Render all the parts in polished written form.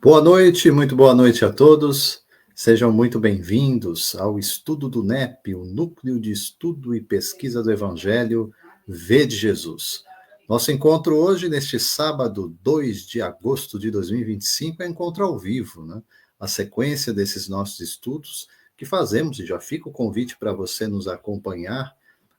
Boa noite, muito boa noite a todos. Sejam muito bem-vindos ao estudo do NEP, o Núcleo de Estudo e Pesquisa do Evangelho V de Jesus. Nosso encontro hoje, neste sábado 2 de agosto de 2025, é encontro ao vivo, né? A sequência desses nossos estudos que fazemos, e já fica o convite para você nos acompanhar,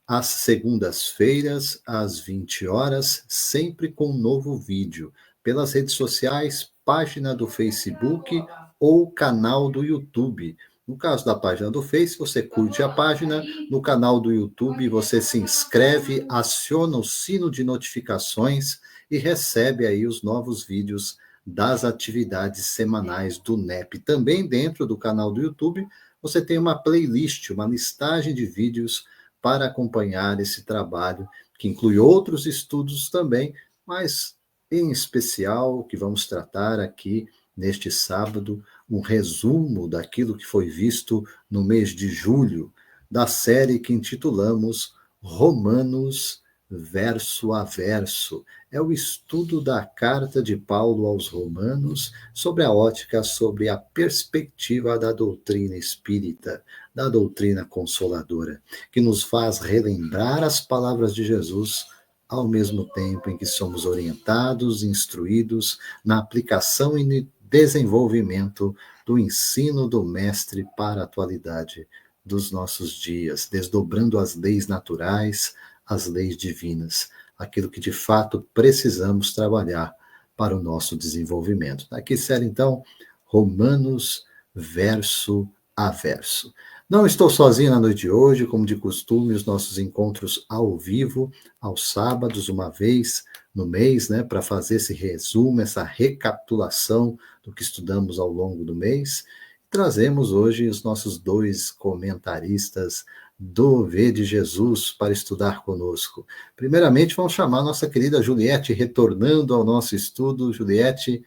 às segundas-feiras, às 20 horas, sempre com um novo vídeo, pelas redes sociais, página do Facebook ou canal do YouTube. No caso da página do Face, você curte a página, no canal do YouTube você se inscreve, aciona o sino de notificações e recebe aí os novos vídeos das atividades semanais do NEP. Também dentro do canal do YouTube, você tem uma playlist, uma listagem de vídeos para acompanhar esse trabalho, que inclui outros estudos também, mas em especial o que vamos tratar aqui neste sábado, um resumo daquilo que foi visto no mês de julho, da série que intitulamos Romanos verso a verso. É o estudo da carta de Paulo aos Romanos sobre a ótica, sobre a perspectiva da doutrina espírita, da doutrina consoladora, que nos faz relembrar as palavras de Jesus ao mesmo tempo em que somos orientados, instruídos na aplicação e desenvolvimento do ensino do Mestre para a atualidade dos nossos dias, desdobrando as leis naturais, as leis divinas, aquilo que de fato precisamos trabalhar para o nosso desenvolvimento. Aqui será então Romanos verso a verso. Não estou sozinho na noite de hoje, como de costume, os nossos encontros ao vivo, aos sábados, uma vez no mês, né, para fazer esse resumo, essa recapitulação do que estudamos ao longo do mês. Trazemos hoje os nossos dois comentaristas do V de Jesus para estudar conosco. Primeiramente, vamos chamar a nossa querida Juliette, retornando ao nosso estudo. Juliette,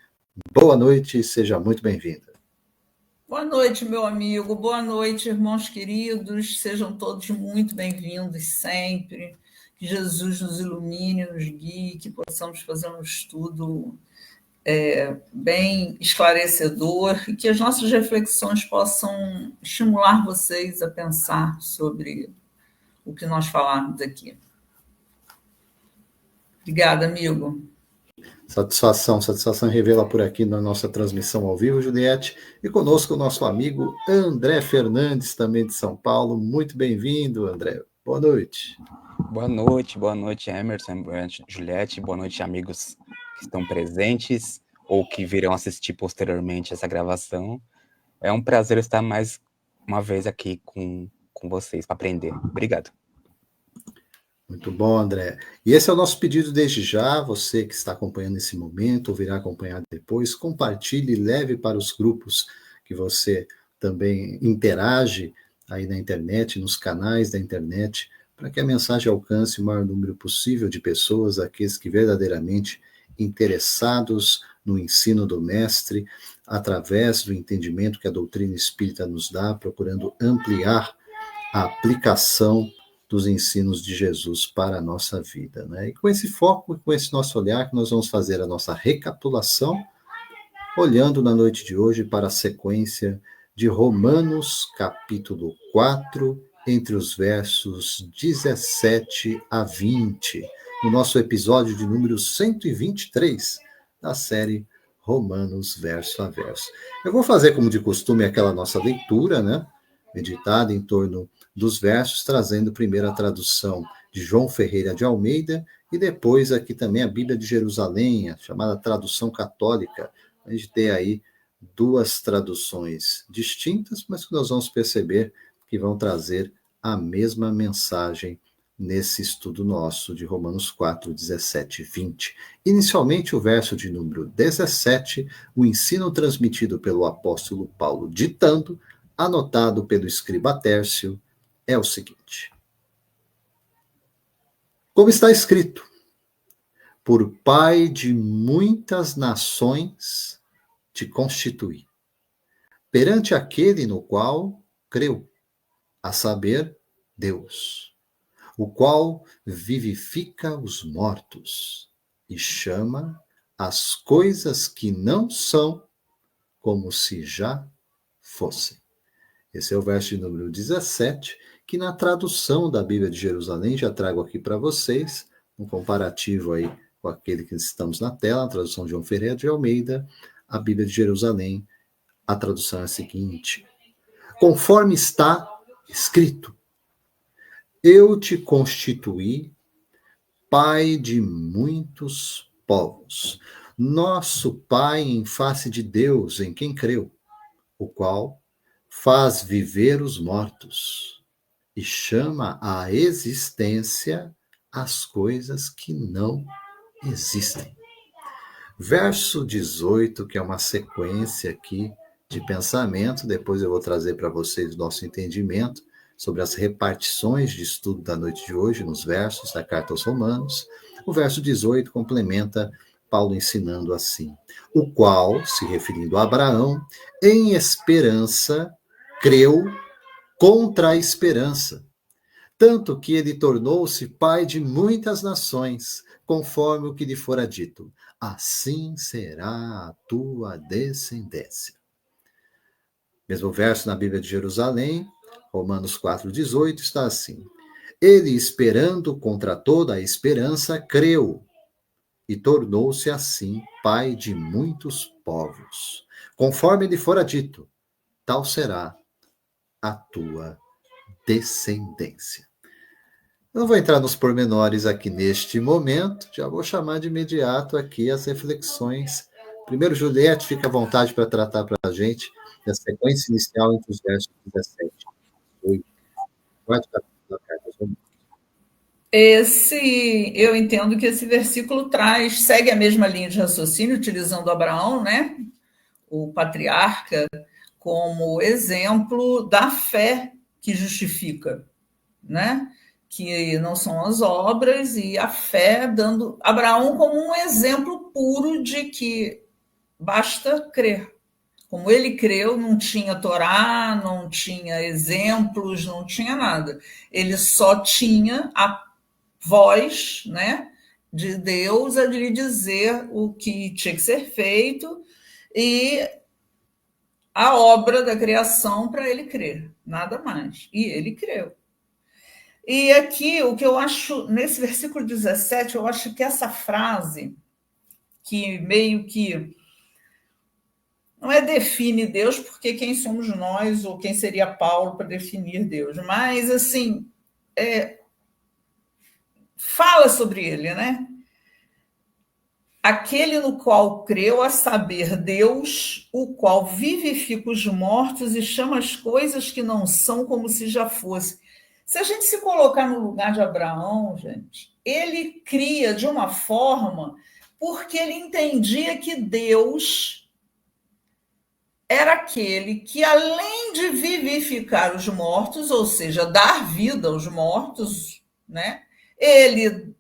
boa noite, seja muito bem-vinda. Boa noite, meu amigo. Boa noite, irmãos queridos. Sejam todos muito bem-vindos sempre. Que Jesus nos ilumine, nos guie, que possamos fazer um estudo bem esclarecedor e que as nossas reflexões possam estimular vocês a pensar sobre o que nós falarmos aqui. Obrigada, amigo. Satisfação revela por aqui na nossa transmissão ao vivo, Juliette. E conosco o nosso amigo André Fernandes, também de São Paulo. Muito bem-vindo, André. Boa noite. Boa noite, Emerson, boa noite, Juliette, boa noite, amigos que estão presentes ou que virão assistir posteriormente essa gravação. É um prazer estar mais uma vez aqui com vocês para aprender. Obrigado. Muito bom, André. E esse é o nosso pedido desde já. Você que está acompanhando esse momento, ou virá acompanhar depois, compartilhe e leve para os grupos que você também interage aí na internet, nos canais da internet, para que a mensagem alcance o maior número possível de pessoas, aqueles que verdadeiramente interessados no ensino do Mestre, através do entendimento que a doutrina espírita nos dá, procurando ampliar a aplicação dos ensinos de Jesus para a nossa vida, né? E com esse foco, com esse nosso olhar, que nós vamos fazer a nossa recapitulação, olhando na noite de hoje para a sequência de Romanos, capítulo 4, entre os versos 17 a 20, no nosso episódio de número 123 da série Romanos verso a verso. Eu vou fazer, como de costume, aquela nossa leitura, né? Meditada em torno dos versos, trazendo primeiro a tradução de João Ferreira de Almeida e depois aqui também a Bíblia de Jerusalém, a chamada tradução católica. A gente tem aí duas traduções distintas, mas que nós vamos perceber que vão trazer a mesma mensagem nesse estudo nosso de Romanos 4, 17 e 20. Inicialmente, o verso de número 17, o ensino transmitido pelo apóstolo Paulo ditando, anotado pelo escriba Tércio, é o seguinte. Como está escrito, por pai de muitas nações te constituí, perante aquele no qual creu, a saber, Deus, o qual vivifica os mortos e chama as coisas que não são como se já fossem. Esse é o verso de número 17, que na tradução da Bíblia de Jerusalém, já trago aqui para vocês, um comparativo aí com aquele que estamos na tela, a tradução de João Ferreira de Almeida, a Bíblia de Jerusalém, a tradução é a seguinte: conforme está escrito, eu te constituí pai de muitos povos, nosso pai em face de Deus, em quem creu, o qual faz viver os mortos e chama à existência as coisas que não existem. Verso 18, que é uma sequência aqui de pensamento, depois eu vou trazer para vocês o nosso entendimento sobre as repartições de estudo da noite de hoje, nos versos da carta aos Romanos. O verso 18 complementa Paulo ensinando assim: o qual, se referindo a Abraão, em esperança, creu contra a esperança, tanto que ele tornou-se pai de muitas nações, conforme o que lhe fora dito, assim será a tua descendência. Mesmo verso na Bíblia de Jerusalém, Romanos 4,18, está assim: ele, esperando contra toda a esperança, creu, e tornou-se assim pai de muitos povos. Conforme lhe fora dito, tal será a tua descendência. Eu não vou entrar nos pormenores aqui neste momento, já vou chamar de imediato aqui as reflexões. Primeiro, Juliette, fica à vontade para tratar para a gente da sequência inicial entre os versos 17 e 18. Quarto capítulo da carta aos Romanos. Eu entendo que esse versículo segue a mesma linha de raciocínio, utilizando Abraão, né, o patriarca, como exemplo da fé que justifica, né? Que não são as obras, e a fé dando Abraão como um exemplo puro de que basta crer. Como ele creu, não tinha Torá, não tinha exemplos, não tinha nada. Ele só tinha a voz, né, de Deus a lhe dizer o que tinha que ser feito e a obra da criação para ele crer, nada mais. E ele creu. E aqui, o que eu acho, nesse versículo 17, eu acho que essa frase, que meio que não é define Deus, porque quem somos nós, ou quem seria Paulo para definir Deus, mas, assim, fala sobre ele, né? Aquele no qual creu, a saber, Deus, o qual vivifica os mortos e chama as coisas que não são como se já fossem. Se a gente se colocar no lugar de Abraão, gente, ele cria de uma forma porque ele entendia que Deus era aquele que, além de vivificar os mortos, ou seja, dar vida aos mortos, né, ele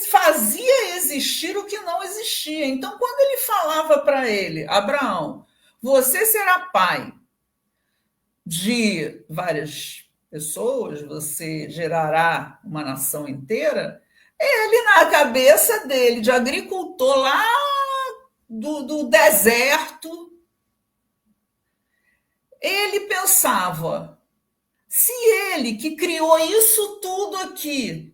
fazia existir o que não existia. Então, quando ele falava para ele, Abraão, você será pai de várias pessoas, você gerará uma nação inteira, ele, na cabeça dele, de agricultor lá do deserto, ele pensava, se ele que criou isso tudo aqui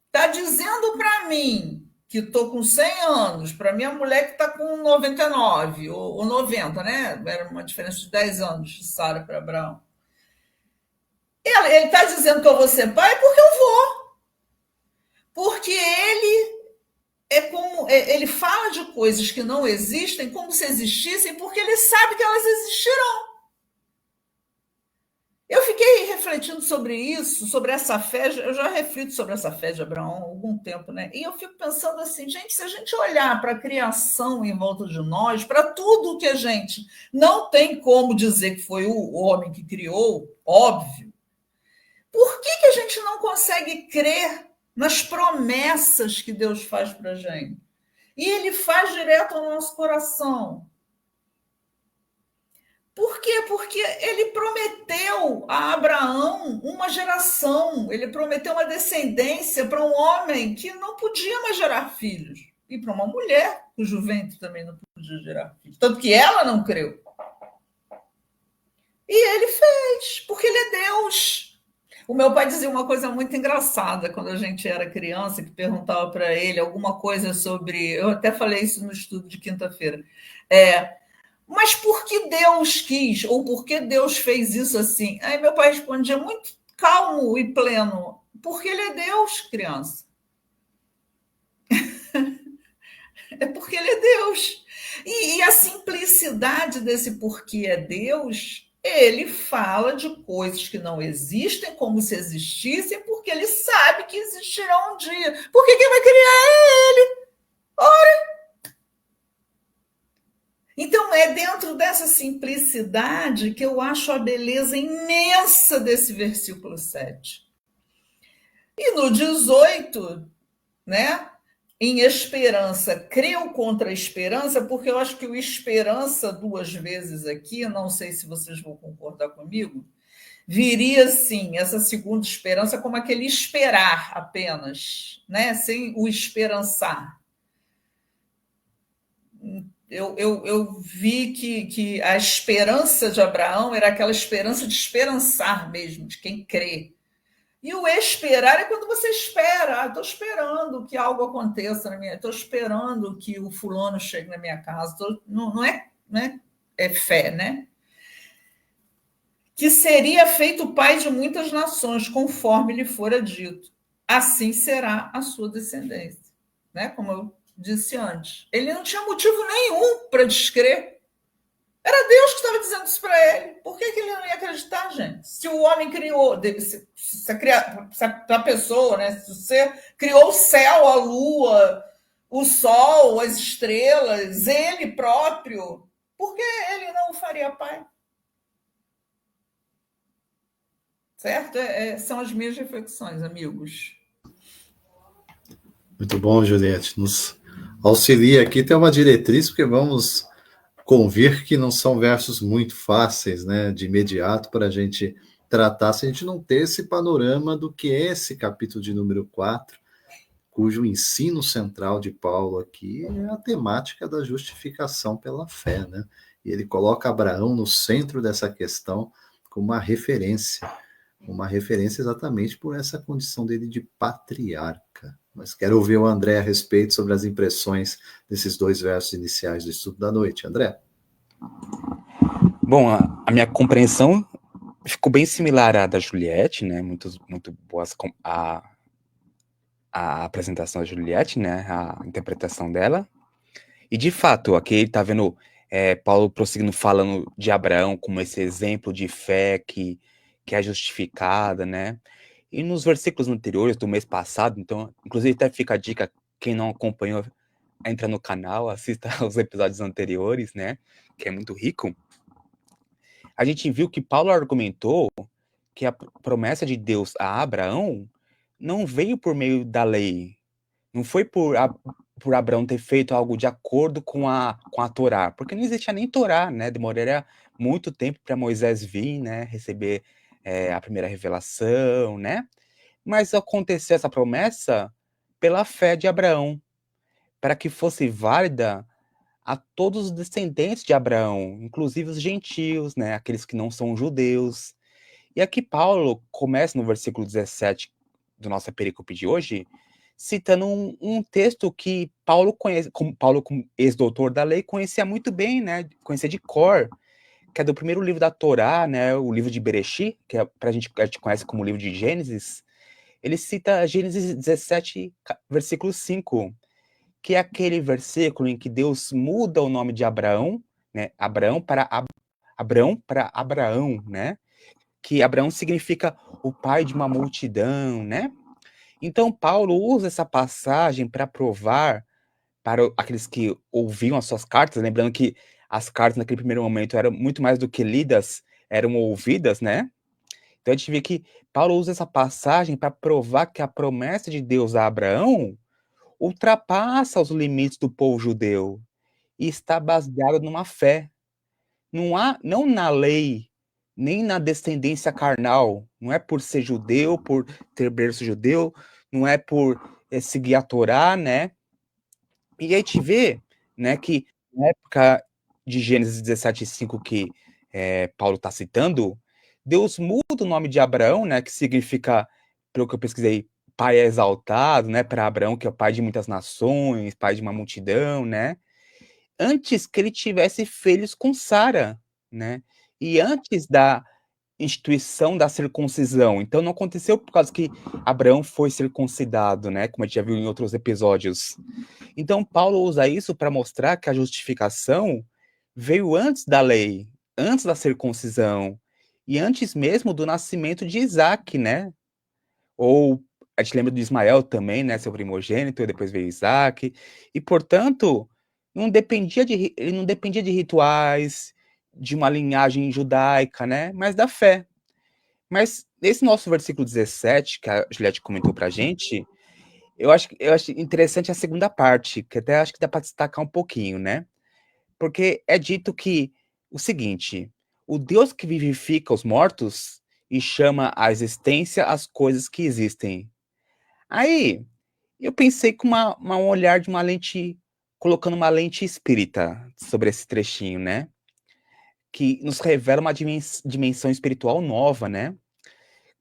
está dizendo para mim que estou com 100 anos, para minha mulher que está com 99 ou 90, né? Era uma diferença de 10 anos de Sara para Abraão. Ele está dizendo que eu vou ser pai porque eu vou. Porque ele fala de coisas que não existem como se existissem, porque ele sabe que elas existirão. Eu fiquei refletindo sobre isso, sobre essa fé, eu já reflito sobre essa fé de Abraão há algum tempo, né? E eu fico pensando assim, gente, se a gente olhar para a criação em volta de nós, para tudo que a gente não tem como dizer que foi o homem que criou, óbvio, por que a gente não consegue crer nas promessas que Deus faz para a gente? E ele faz direto ao nosso coração. Por quê? Porque ele prometeu a Abraão uma geração, ele prometeu uma descendência para um homem que não podia mais gerar filhos, e para uma mulher cujo ventre também não podia gerar filhos. Tanto que ela não creu. E ele fez, porque ele é Deus. O meu pai dizia uma coisa muito engraçada quando a gente era criança, que perguntava para ele alguma coisa sobre. Eu até falei isso no estudo de quinta-feira. Mas por que Deus quis? Ou por que Deus fez isso assim? Aí meu pai respondia muito calmo e pleno. Porque ele é Deus, criança. É porque ele é Deus. E a simplicidade desse porquê é Deus, ele fala de coisas que não existem como se existissem, porque ele sabe que existirão um dia. Porque quem vai criar é ele. Ora! Então, é dentro dessa simplicidade que eu acho a beleza imensa desse versículo 7. E no 18, né? Em esperança, creu contra a esperança, porque eu acho que o esperança, duas vezes aqui, não sei se vocês vão concordar comigo, viria, sim, essa segunda esperança como aquele esperar apenas, né? Sem o esperançar. Eu vi que a esperança de Abraão era aquela esperança de esperançar mesmo, de quem crê. E o esperar é quando você espera. Estou esperando que algo aconteça na minha... Estou esperando que o fulano chegue na minha casa. Não é fé, né? Que seria feito pai de muitas nações, conforme lhe fora dito. Assim será a sua descendência. Né? Como eu disse antes. Ele não tinha motivo nenhum para descrer. Era Deus que estava dizendo isso para ele. Por que ele não ia acreditar, gente? Se o homem criou, se a pessoa, né? Se você criou o céu, a lua, o sol, as estrelas, ele próprio, por que ele não o faria pai? Certo? São as minhas reflexões, amigos. Muito bom, Juliette. Nos auxilia aqui, tem uma diretriz, porque vamos convir que não são versos muito fáceis, né, de imediato para a gente tratar, se a gente não ter esse panorama do que é esse capítulo de número 4, cujo ensino central de Paulo aqui é a temática da justificação pela fé, né? E ele coloca Abraão no centro dessa questão como uma referência exatamente por essa condição dele de patriarca. Mas quero ouvir o André a respeito sobre as impressões desses dois versos iniciais do estudo da noite. André? Bom, a minha compreensão ficou bem similar à da Juliette, né? Muito boas a apresentação da Juliette, né? A interpretação dela. E, de fato, aqui ele está vendo Paulo prosseguindo falando de Abraão como esse exemplo de fé que é justificada, né? E nos versículos anteriores do mês passado, então, inclusive até fica a dica, quem não acompanhou, entra no canal, assista aos episódios anteriores, né? Que é muito rico. A gente viu que Paulo argumentou que a promessa de Deus a Abraão não veio por meio da lei. Não foi por Abraão ter feito algo de acordo com a Torá, porque não existia nem Torá, né? Demoraria muito tempo para Moisés vir, né? Receber a primeira revelação, né? Mas aconteceu essa promessa pela fé de Abraão, para que fosse válida a todos os descendentes de Abraão, inclusive os gentios, né? Aqueles que não são judeus. E aqui Paulo começa no versículo 17 do nossa perícope de hoje, citando um texto que Paulo conhece, como ex-doutor da lei, conhecia muito bem, né? Conhecia de cor, que é do primeiro livro da Torá, né? O livro de Bereshit, que a gente conhece como livro de Gênesis. Ele cita Gênesis 17, versículo 5, que é aquele versículo em que Deus muda o nome de Abraão, né? Abraão para Abraão, né? que Abraão significa o pai de uma multidão, né? Então, Paulo usa essa passagem para provar para aqueles que ouviam as suas cartas, lembrando que as cartas naquele primeiro momento eram muito mais do que lidas, eram ouvidas, né? Então a gente vê que Paulo usa essa passagem para provar que a promessa de Deus a Abraão ultrapassa os limites do povo judeu e está baseada numa fé. Não na lei, nem na descendência carnal. Não é por ser judeu, por ter berço judeu, não é por seguir a Torá, né? E aí a gente vê, né, que na época de Gênesis 17:5 que Paulo está citando, Deus muda o nome de Abraão, né, que significa, pelo que eu pesquisei, pai exaltado, né, para Abraão, que é o pai de muitas nações, pai de uma multidão, né, antes que ele tivesse filhos com Sara, né, e antes da instituição da circuncisão. Então não aconteceu por causa que Abraão foi circuncidado, né, como a gente já viu em outros episódios. Então, Paulo usa isso para mostrar que a justificação veio antes da lei, antes da circuncisão, e antes mesmo do nascimento de Isaac, né? Ou a gente lembra de Ismael também, né? Seu primogênito, e depois veio Isaac. E, portanto, ele não dependia de rituais, de uma linhagem judaica, né? Mas da fé. Mas nesse nosso versículo 17, que a Juliette comentou para a gente, eu acho interessante a segunda parte, que até acho que dá para destacar um pouquinho, né? Porque é dito que o seguinte: o Deus que vivifica os mortos e chama à existência as coisas que existem. Aí eu pensei com um olhar de uma lente, colocando uma lente espírita sobre esse trechinho, né? Que nos revela uma dimensão espiritual nova, né?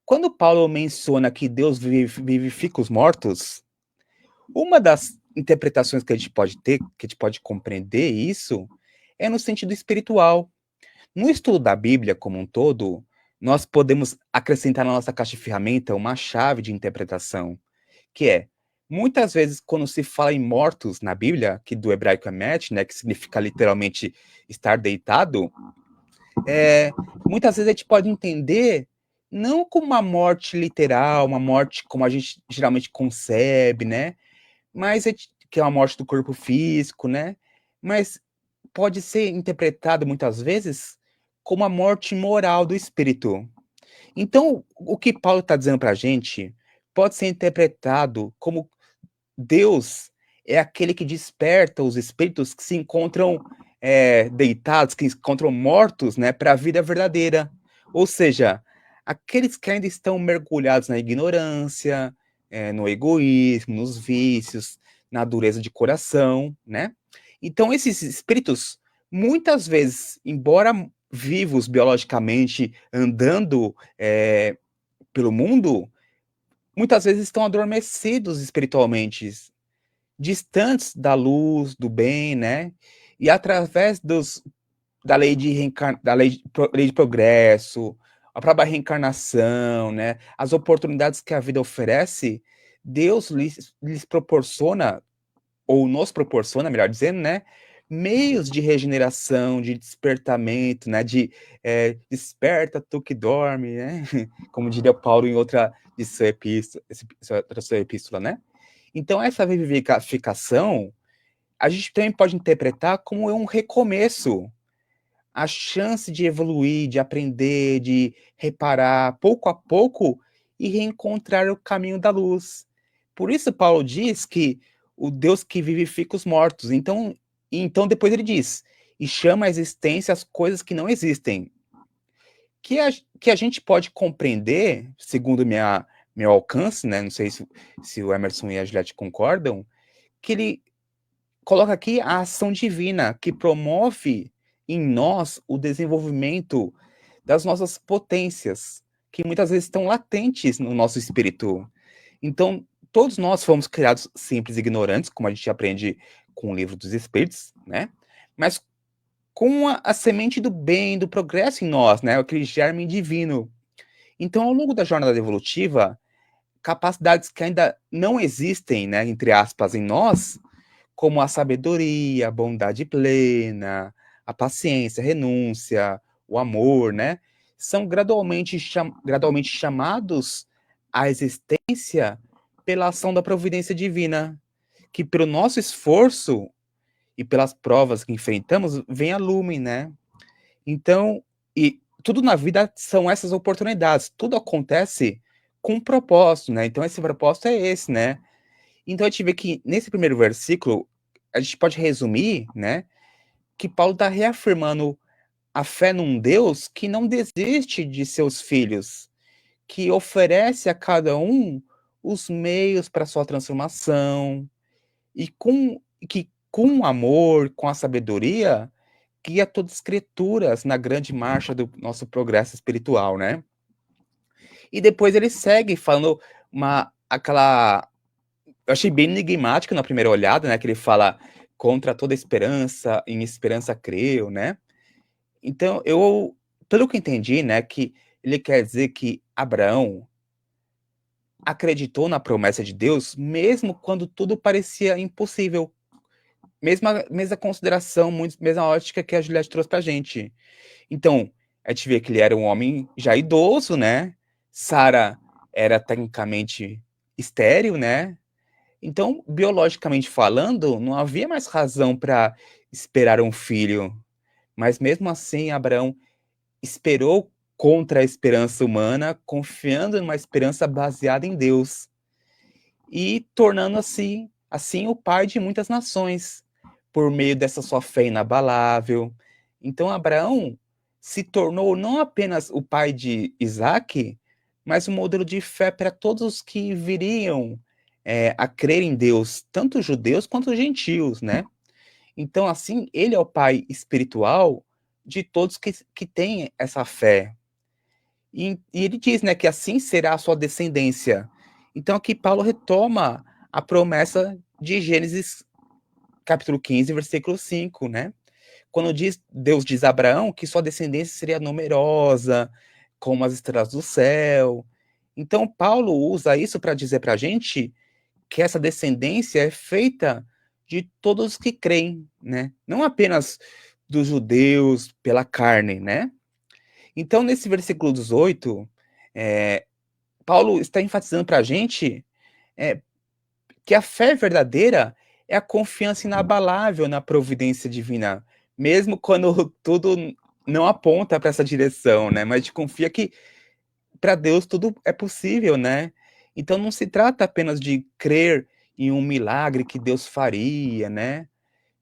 Quando Paulo menciona que Deus vivifica os mortos, uma das interpretações que a gente pode ter, que a gente pode compreender isso, é no sentido espiritual. No estudo da Bíblia como um todo, nós podemos acrescentar na nossa caixa de ferramenta uma chave de interpretação, que é, muitas vezes, quando se fala em mortos na Bíblia, que do hebraico é met, né, que significa literalmente estar deitado, muitas vezes a gente pode entender não como uma morte literal, uma morte como a gente geralmente concebe, né? Mas que é uma morte do corpo físico, né? Mas pode ser interpretado muitas vezes como a morte moral do espírito. Então, o que Paulo está dizendo para a gente pode ser interpretado como Deus é aquele que desperta os espíritos que se encontram deitados, que se encontram mortos, né, para a vida verdadeira. Ou seja, aqueles que ainda estão mergulhados na ignorância, no egoísmo, nos vícios, na dureza de coração, né? Então, esses espíritos, muitas vezes, embora vivos biologicamente, andando pelo mundo, muitas vezes estão adormecidos espiritualmente, distantes da luz, do bem, né? E através da lei lei de progresso, a própria reencarnação, né? As oportunidades que a vida oferece, Deus lhes proporciona, ou nos proporciona, melhor dizendo, né? Meios de regeneração, de despertamento, né? De desperta tu que dorme, né? Como diria Paulo em outra de sua epístola, né? Então, essa vivificação, a gente também pode interpretar como um recomeço, a chance de evoluir, de aprender, de reparar pouco a pouco e reencontrar o caminho da luz. Por isso, Paulo diz que o Deus que vivifica os mortos. Então depois ele diz, e chama à existência as coisas que não existem. Que a gente pode compreender, segundo meu alcance, né? Não sei se o Emerson e a Juliette concordam, que ele coloca aqui a ação divina que promove em nós o desenvolvimento das nossas potências, que muitas vezes estão latentes no nosso espírito. Então, todos nós fomos criados simples e ignorantes, como a gente aprende com o livro dos Espíritos, né? Mas com a semente do bem, do progresso em nós, né? Aquele germe divino. Então, ao longo da jornada evolutiva, capacidades que ainda não existem, né, entre aspas, em nós, como a sabedoria, a bondade plena, a paciência, a renúncia, o amor, né, são gradualmente chamados à existência pela ação da providência divina, que pelo nosso esforço e pelas provas que enfrentamos, vem a lume, né? Então, e tudo na vida são essas oportunidades, tudo acontece com um propósito, né? Então, esse propósito é esse, né? Então, a gente vê que nesse primeiro versículo, a gente pode resumir, né? Que Paulo está reafirmando a fé num Deus que não desiste de seus filhos, que oferece a cada um os meios para sua transformação, e com amor, com a sabedoria, guia todas as escrituras na grande marcha do nosso progresso espiritual, né? E depois ele segue falando eu achei bem enigmático na primeira olhada, né? Que ele fala contra toda esperança, em esperança creio, né? Então, pelo que eu entendi, né, que ele quer dizer que Abraão acreditou na promessa de Deus, mesmo quando tudo parecia impossível. Mesma consideração, mesma ótica que a Juliette trouxe pra gente. Então, a gente vê que ele era um homem já idoso, né? Sara era tecnicamente estéril, né? Então, biologicamente falando, não havia mais razão para esperar um filho. Mas mesmo assim, Abraão esperou contra a esperança humana, confiando numa esperança baseada em Deus e tornando assim o pai de muitas nações, por meio dessa sua fé inabalável. Então, Abraão se tornou não apenas o pai de Isaac, mas um modelo de fé para todos os que viriam a crer em Deus, tanto judeus quanto gentios, né? Então, assim, ele é o pai espiritual de todos que têm essa fé. E ele diz, né, que assim será a sua descendência. Então, aqui Paulo retoma a promessa de Gênesis capítulo 15, versículo 5, né? Quando Deus diz a Abraão que sua descendência seria numerosa, como as estrelas do céu. Então, Paulo usa isso para dizer para a gente que essa descendência é feita de todos os que creem, né? Não apenas dos judeus pela carne, né? Então, nesse versículo 18, Paulo está enfatizando para a gente que a fé verdadeira é a confiança inabalável na providência divina, mesmo quando tudo não aponta para essa direção, né? Mas a gente confia que para Deus tudo é possível, né? Então não se trata apenas de crer em um milagre que Deus faria, né?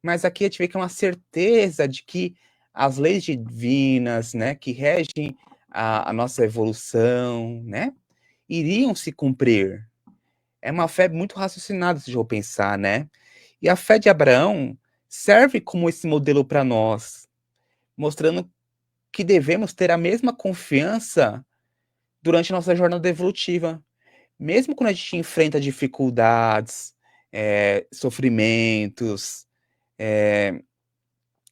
Mas aqui a gente vê que é uma certeza de que as leis divinas, né, que regem a nossa evolução, né, iriam se cumprir. É uma fé muito raciocinada, se eu pensar, né? E a fé de Abraão serve como esse modelo para nós, mostrando que devemos ter a mesma confiança durante a nossa jornada evolutiva. Mesmo quando a gente enfrenta dificuldades, sofrimentos,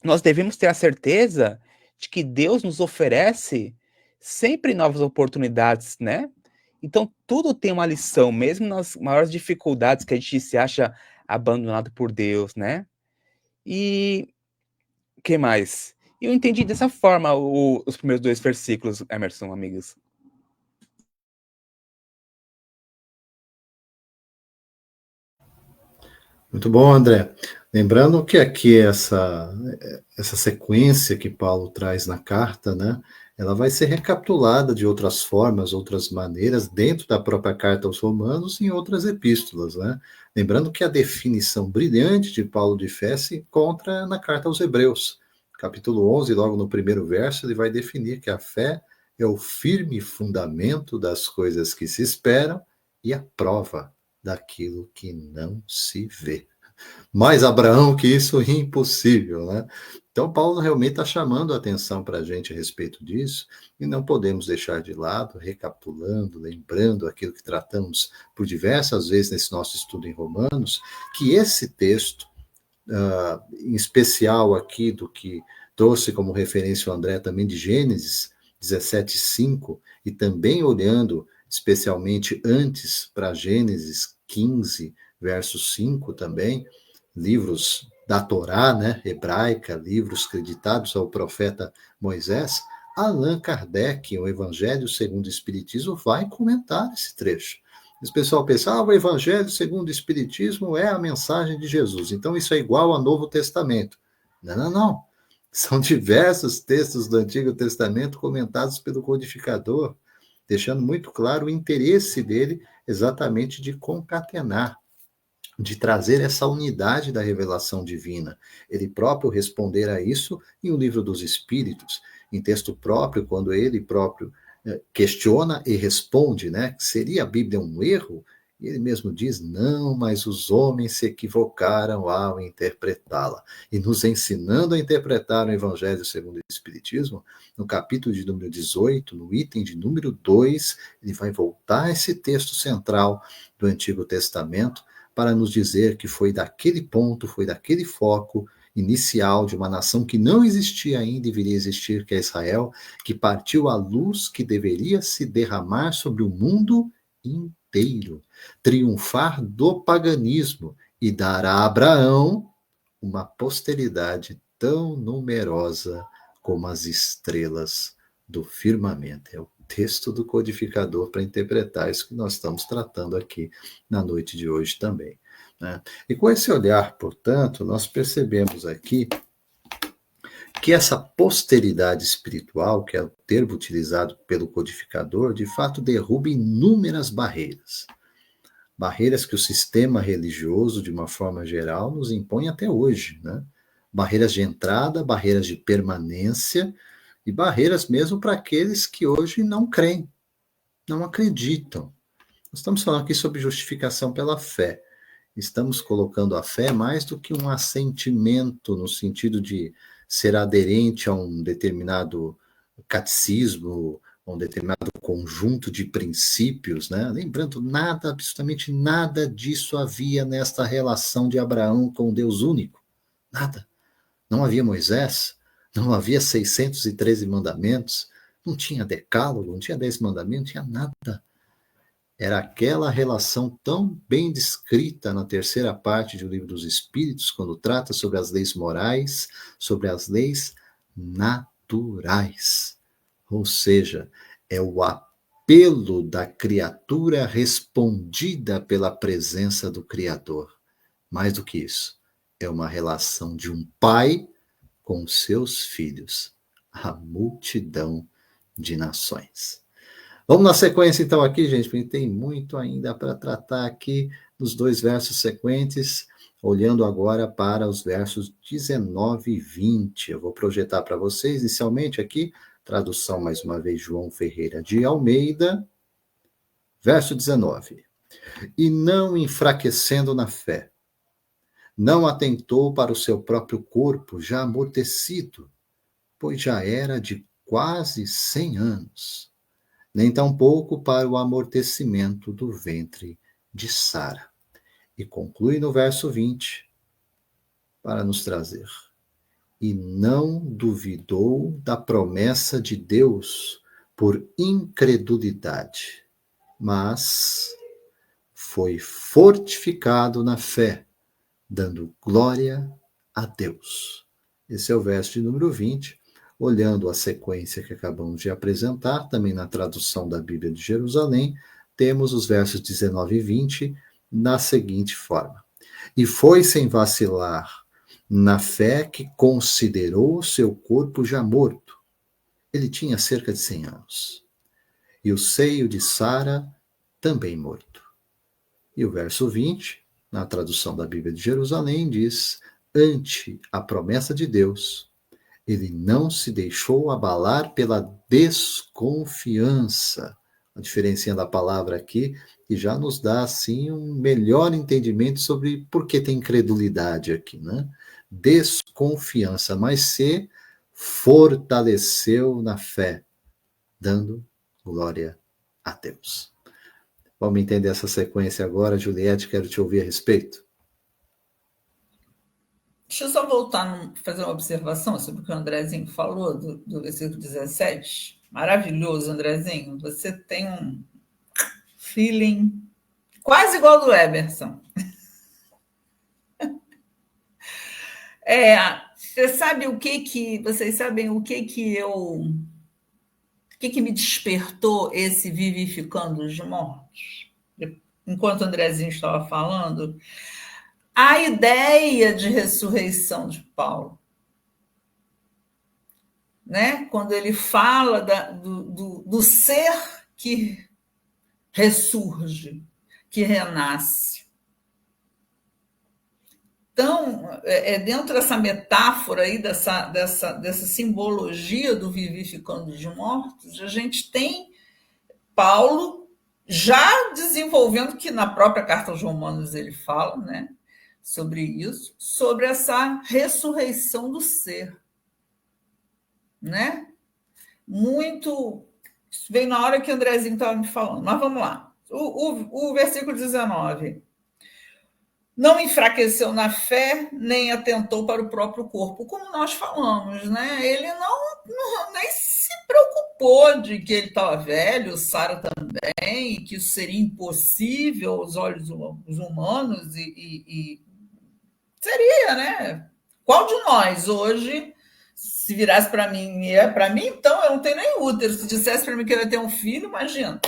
nós devemos ter a certeza de que Deus nos oferece sempre novas oportunidades, né? Então, tudo tem uma lição, mesmo nas maiores dificuldades que a gente se acha abandonado por Deus, né? E o que mais? Eu entendi dessa forma os primeiros 2 versículos, Emerson, amigos. Muito bom, André. Lembrando que aqui essa sequência que Paulo traz na carta, né, ela vai ser recapitulada de outras formas, outras maneiras, dentro da própria carta aos Romanos e em outras epístolas, né? Lembrando que a definição brilhante de Paulo de fé se encontra na carta aos Hebreus, capítulo 11, logo no primeiro verso, ele vai definir que a fé é o firme fundamento das coisas que se esperam e a prova daquilo que não se vê. Mais Abraão que isso é impossível, né? Então, Paulo realmente está chamando a atenção para a gente a respeito disso, e não podemos deixar de lado, recapitulando, lembrando aquilo que tratamos por diversas vezes nesse nosso estudo em Romanos, que esse texto, em especial aqui do que trouxe como referência o André também de Gênesis 17:5, e também olhando especialmente antes para Gênesis 15, verso 5 também, livros da Torá, né, hebraica, livros creditados ao profeta Moisés, Allan Kardec, o Evangelho segundo o Espiritismo, vai comentar esse trecho. O pessoal pensa, o Evangelho segundo o Espiritismo é a mensagem de Jesus, então isso é igual ao Novo Testamento. Não, não, não. São diversos textos do Antigo Testamento comentados pelo codificador, deixando muito claro o interesse dele exatamente de concatenar, de trazer essa unidade da revelação divina. Ele próprio responder a isso em O Livro dos Espíritos, em texto próprio, quando ele próprio questiona e responde, né? Seria a Bíblia um erro? E ele mesmo diz, não, mas os homens se equivocaram ao interpretá-la. E nos ensinando a interpretar o Evangelho segundo o Espiritismo, no capítulo de número 18, no item de número 2, ele vai voltar a esse texto central do Antigo Testamento para nos dizer que foi daquele ponto, foi daquele foco inicial de uma nação que não existia ainda e viria a existir, que é Israel, que partiu a luz que deveria se derramar sobre o mundo inteiro, triunfar do paganismo e dar a Abraão uma posteridade tão numerosa como as estrelas do firmamento. É o texto do codificador para interpretar isso que nós estamos tratando aqui na noite de hoje também, né? E com esse olhar, portanto, nós percebemos aqui que essa posteridade espiritual, que é o termo utilizado pelo codificador, de fato derruba inúmeras barreiras. Barreiras que o sistema religioso, de uma forma geral, nos impõe até hoje, né? Barreiras de entrada, barreiras de permanência e barreiras mesmo para aqueles que hoje não creem, não acreditam. Nós estamos falando aqui sobre justificação pela fé. Estamos colocando a fé mais do que um assentimento, no sentido de ser aderente a um determinado catecismo, a um determinado conjunto de princípios, né? Lembrando, nada, absolutamente nada disso havia nesta relação de Abraão com Deus único. Nada. Não havia Moisés, não havia 613 mandamentos, não tinha decálogo, não tinha 10 mandamentos, não tinha nada. Era aquela relação tão bem descrita na terceira parte do Livro dos Espíritos, quando trata sobre as leis morais, sobre as leis naturais. Ou seja, é o apelo da criatura respondida pela presença do Criador. Mais do que isso, é uma relação de um pai com seus filhos, a multidão de nações. Vamos na sequência então aqui, gente, porque tem muito ainda para tratar aqui nos dois versos sequentes, olhando agora para os versos 19 e 20. Eu vou projetar para vocês, inicialmente aqui, tradução mais uma vez, João Ferreira de Almeida, verso 19. E não enfraquecendo na fé, não atentou para o seu próprio corpo já amortecido, pois já era de quase 100 anos, nem tampouco para o amortecimento do ventre de Sara. E conclui no verso 20, para nos trazer. E não duvidou da promessa de Deus por incredulidade, mas foi fortificado na fé, dando glória a Deus. Esse é o verso de número 20, olhando a sequência que acabamos de apresentar, também na tradução da Bíblia de Jerusalém, temos os versos 19 e 20 na seguinte forma. E foi sem vacilar na fé que considerou seu corpo já morto. Ele tinha cerca de 100 anos. E o seio de Sara também morto. E o verso 20, na tradução da Bíblia de Jerusalém, diz, ante a promessa de Deus, ele não se deixou abalar pela desconfiança. A diferença da palavra aqui, que já nos dá, assim, um melhor entendimento sobre por que tem incredulidade aqui, né? Desconfiança, mas se fortaleceu na fé, dando glória a Deus. Vamos entender essa sequência agora. Juliette, quero te ouvir a respeito. Deixa eu só voltar, fazer uma observação sobre o que o Andrezinho falou do versículo 17. Maravilhoso, Andrezinho. Você tem um feeling quase igual ao do Emerson. Você sabe vocês sabem o que eu que me despertou esse vivificando os mortos? Enquanto o Andrezinho estava falando, a ideia de ressurreição de Paulo. Né? Quando ele fala do ser que ressurge, que renasce. Então, dentro dessa metáfora aí, dessa simbologia do vivificando os mortos, a gente tem Paulo já desenvolvendo, que na própria carta aos Romanos ele fala, né, sobre isso, sobre essa ressurreição do ser. Né? Muito. Veio na hora que o Andrezinho estava me falando, mas vamos lá. O versículo 19. Não enfraqueceu na fé, nem atentou para o próprio corpo, como nós falamos, né? Ele nem se preocupou de que ele estava velho, Sara também, que isso seria impossível aos olhos humanos, e seria, né? Qual de nós hoje, se virasse para mim, então eu não tenho nem útero, se dissesse para mim que eu ia ter um filho, imagina.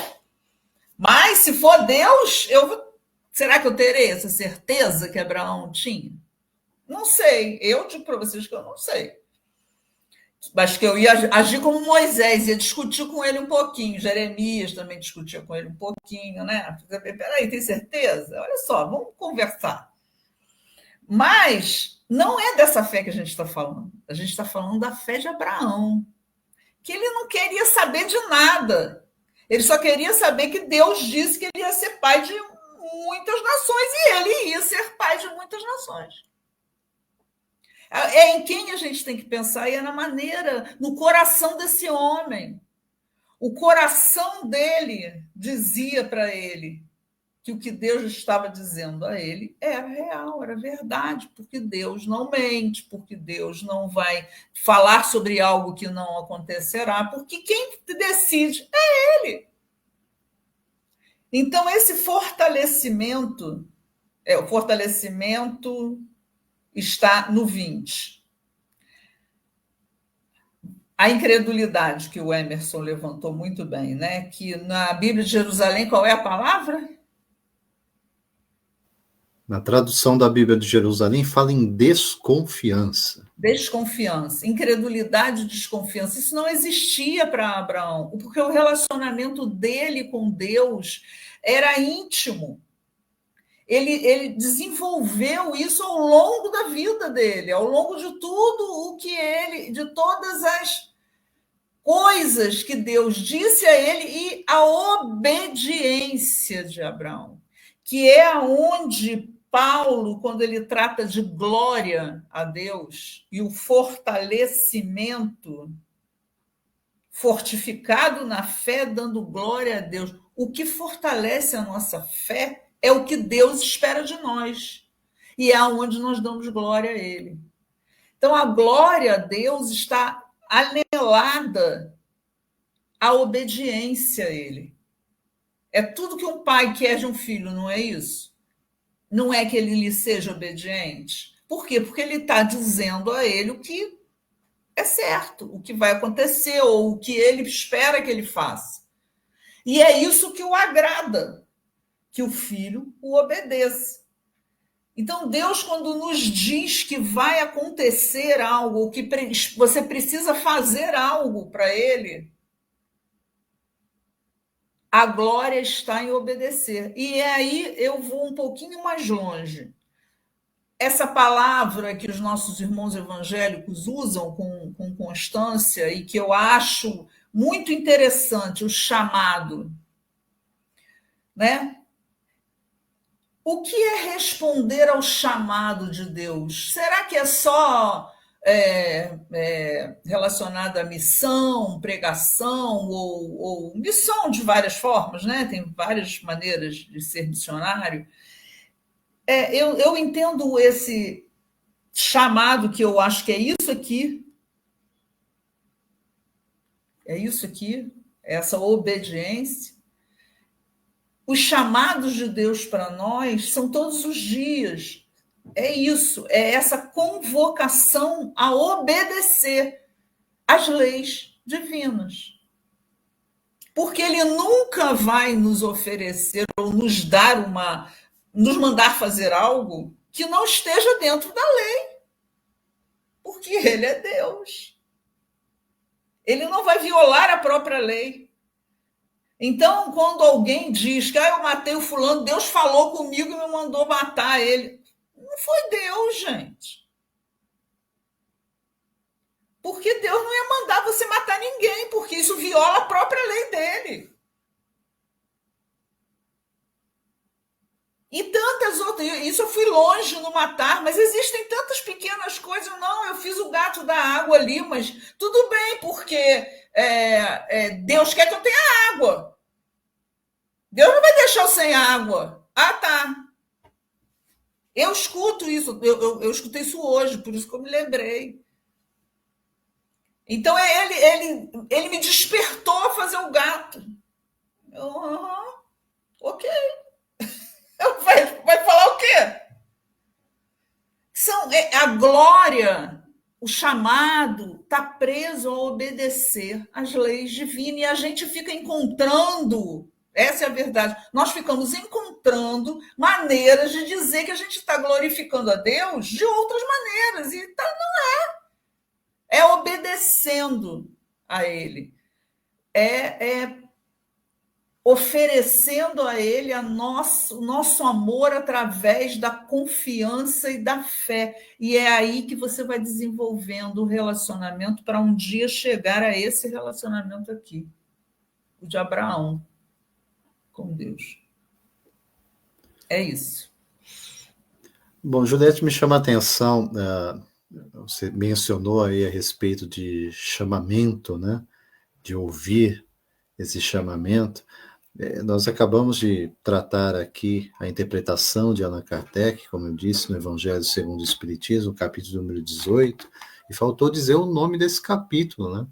Mas se for Deus, será que eu terei essa certeza que Abraão tinha? Não sei. Eu digo para vocês que eu não sei. Mas que eu ia agir como Moisés, ia discutir com ele um pouquinho. Jeremias também discutia com ele um pouquinho, né? Peraí, tem certeza? Olha só, vamos conversar. Mas não é dessa fé que a gente está falando. A gente está falando da fé de Abraão, que ele não queria saber de nada. Ele só queria saber que Deus disse que ele ia ser pai de muitas nações, e ele ia ser pai de muitas nações. É em quem a gente tem que pensar, e é na maneira, no coração desse homem. O coração dele dizia para ele que o que Deus estava dizendo a ele era real, era verdade, porque Deus não mente, porque Deus não vai falar sobre algo que não acontecerá, porque quem decide é ele. Então, esse fortalecimento, o fortalecimento está no 20. A incredulidade que o Emerson levantou muito bem, né? Que na Bíblia de Jerusalém, qual é a palavra? Na tradução da Bíblia de Jerusalém, fala em desconfiança. Desconfiança, incredulidade e desconfiança. Isso não existia para Abraão, porque o relacionamento dele com Deus era íntimo. Ele desenvolveu isso ao longo da vida dele, ao longo de tudo o que de todas as coisas que Deus disse a ele, e a obediência de Abraão, que é aonde Paulo, quando ele trata de glória a Deus e o fortalecimento, fortificado na fé, dando glória a Deus, o que fortalece a nossa fé é o que Deus espera de nós, e é aonde nós damos glória a Ele. Então, a glória a Deus está anelada à obediência a Ele. É tudo que um pai quer de um filho, não é isso? Não é que ele lhe seja obediente. Por quê? Porque ele está dizendo a ele o que é certo, o que vai acontecer, ou o que ele espera que ele faça. E é isso que o agrada, que o filho o obedeça. Então, Deus, quando nos diz que vai acontecer algo, que você precisa fazer algo para ele, a glória está em obedecer. E aí eu vou um pouquinho mais longe. Essa palavra que os nossos irmãos evangélicos usam com constância e que eu acho muito interessante, o chamado, né? O que é responder ao chamado de Deus? Será que é só relacionado à missão, pregação, ou missão de várias formas, né? Tem várias maneiras de ser missionário. Eu entendo esse chamado, que eu acho que é isso aqui, essa obediência. Os chamados de Deus para nós são todos os dias. É isso, é essa convocação a obedecer às leis divinas. Porque ele nunca vai nos oferecer ou nos dar nos mandar fazer algo que não esteja dentro da lei. Porque ele é Deus. Ele não vai violar a própria lei. Então, quando alguém diz que eu matei o fulano, Deus falou comigo e me mandou matar ele. Não foi Deus, gente. Porque Deus não ia mandar você matar ninguém, porque isso viola a própria lei dele. E tantas outras. Isso eu fui longe no matar, mas existem tantas pequenas coisas. Não, eu fiz o gato da água ali, mas tudo bem, porque Deus quer que eu tenha água. Deus não vai deixar eu sem água. Ah, tá. Eu escuto isso, eu escutei isso hoje, por isso que eu me lembrei. Então ele me despertou a fazer o gato. Ok. Vai falar o quê? A glória, o chamado, está preso a obedecer às leis divinas e a gente fica encontrando, essa é a verdade, nós ficamos encontrando maneiras de dizer que a gente está glorificando a Deus de outras maneiras, e não é obedecendo a Ele, oferecendo a Ele o nosso amor através da confiança e da fé. E é aí que você vai desenvolvendo o relacionamento para um dia chegar a esse relacionamento aqui, o de Abraão com Deus. É isso. Bom, Juliette, me chama a atenção, você mencionou aí a respeito de chamamento, né? De ouvir esse chamamento. Nós acabamos de tratar aqui a interpretação de Allan Kardec, como eu disse, no Evangelho segundo o Espiritismo, capítulo número 18, e faltou dizer o nome desse capítulo, né?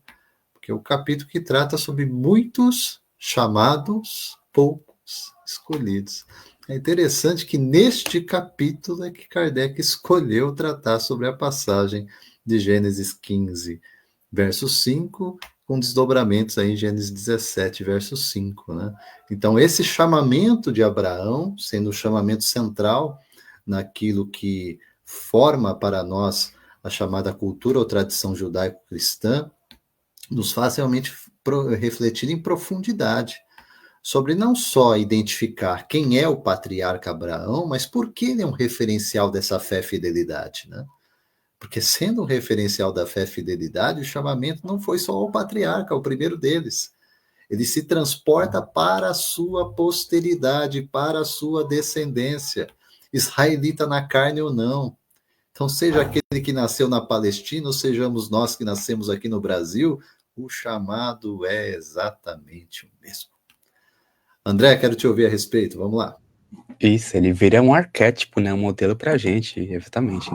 Porque é o capítulo que trata sobre muitos chamados, poucos escolhidos. É interessante que neste capítulo é que Kardec escolheu tratar sobre a passagem de Gênesis 15, verso 5, com desdobramentos aí em Gênesis 17, verso 5, né? Então, esse chamamento de Abraão, sendo o chamamento central naquilo que forma para nós a chamada cultura ou tradição judaico-cristã, nos faz realmente refletir em profundidade sobre não só identificar quem é o patriarca Abraão, mas por que ele é um referencial dessa fé e fidelidade, né? Porque sendo um referencial da fé e fidelidade, o chamamento não foi só ao patriarca, o primeiro deles. Ele se transporta para a sua posteridade, para a sua descendência, israelita na carne ou não. Então, seja aquele que nasceu na Palestina, ou sejamos nós que nascemos aqui no Brasil, o chamado é exatamente o mesmo. André, quero te ouvir a respeito, vamos lá. Isso, ele vira um arquétipo, né, um modelo para a gente, exatamente.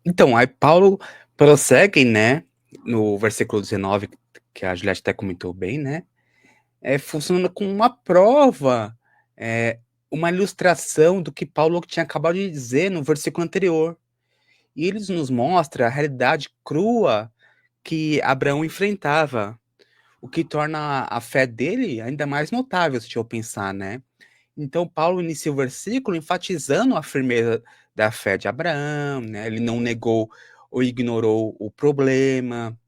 Então, aí Paulo prossegue, né, no versículo 19, que a Juliette até comentou bem, né, funciona como uma prova, uma ilustração do que Paulo tinha acabado de dizer no versículo anterior. E ele nos mostra a realidade crua que Abraão enfrentava, o que torna a fé dele ainda mais notável, se eu pensar, né? Então, Paulo inicia o versículo enfatizando a firmeza da fé de Abraão, né? Ele não negou ou ignorou o problema,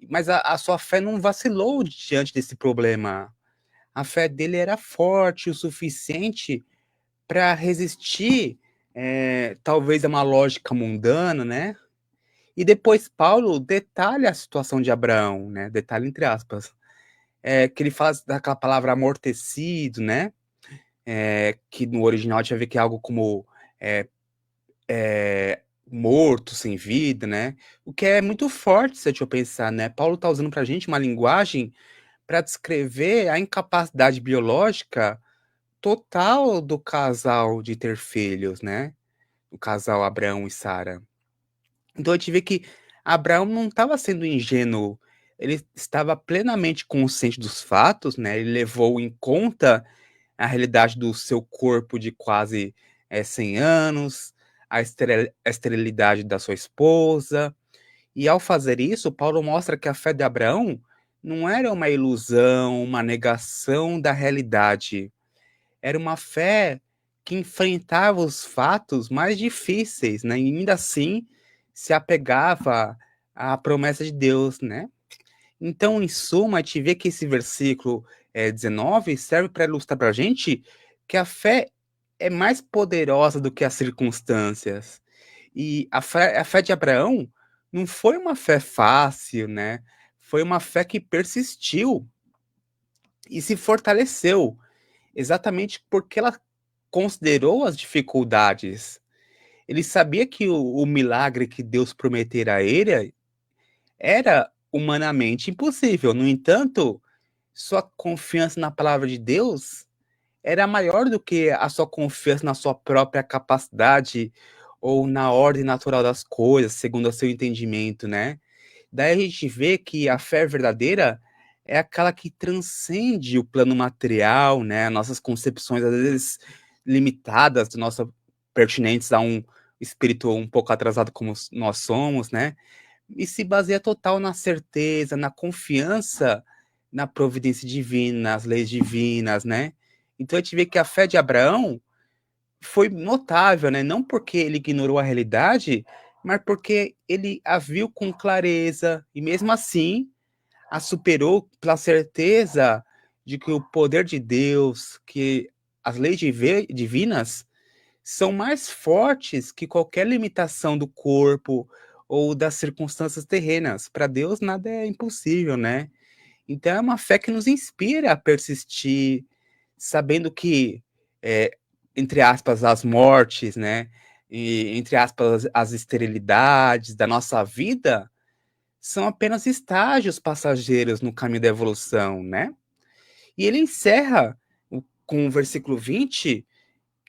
mas a sua fé não vacilou diante desse problema. A fé dele era forte o suficiente para resistir, talvez, a uma lógica mundana, né? E depois Paulo detalha a situação de Abraão, né? Detalha entre aspas, que ele fala daquela palavra amortecido, né? Que no original a gente vai ver que é algo como morto, sem vida, né? O que é muito forte, se a gente pensar, né? Paulo está usando para a gente uma linguagem para descrever a incapacidade biológica total do casal de ter filhos, né? O casal Abraão e Sara. Então a gente vê que Abraão não estava sendo ingênuo, ele estava plenamente consciente dos fatos, né? Ele levou em conta a realidade do seu corpo de quase 100 anos, a esterilidade da sua esposa. E ao fazer isso, Paulo mostra que a fé de Abraão não era uma ilusão, uma negação da realidade. Era uma fé que enfrentava os fatos mais difíceis, né? E ainda assim se apegava à promessa de Deus, né? Então, em suma, a gente vê que esse versículo 19 serve para ilustrar para a gente que a fé é mais poderosa do que as circunstâncias. E a fé de Abraão não foi uma fé fácil, né? Foi uma fé que persistiu e se fortaleceu, exatamente porque ela considerou as dificuldades. Ele sabia que o milagre que Deus prometera a ele era humanamente impossível. No entanto, sua confiança na palavra de Deus era maior do que a sua confiança na sua própria capacidade ou na ordem natural das coisas, segundo o seu entendimento, né? Daí a gente vê que a fé verdadeira é aquela que transcende o plano material, né? Nossas concepções, às vezes, limitadas, nossas pertinentes a um espírito um pouco atrasado como nós somos, né? E se baseia total na certeza, na confiança na providência divina, nas leis divinas, né? Então a gente vê que a fé de Abraão foi notável, né? Não porque ele ignorou a realidade, mas porque ele a viu com clareza e mesmo assim a superou pela certeza de que o poder de Deus, que as leis divinas são mais fortes que qualquer limitação do corpo ou das circunstâncias terrenas. Para Deus nada é impossível, né? Então é uma fé que nos inspira a persistir, sabendo que, é, entre aspas, as mortes, né? E, entre aspas, as esterilidades da nossa vida são apenas estágios passageiros no caminho da evolução, né? E ele encerra com o versículo 20,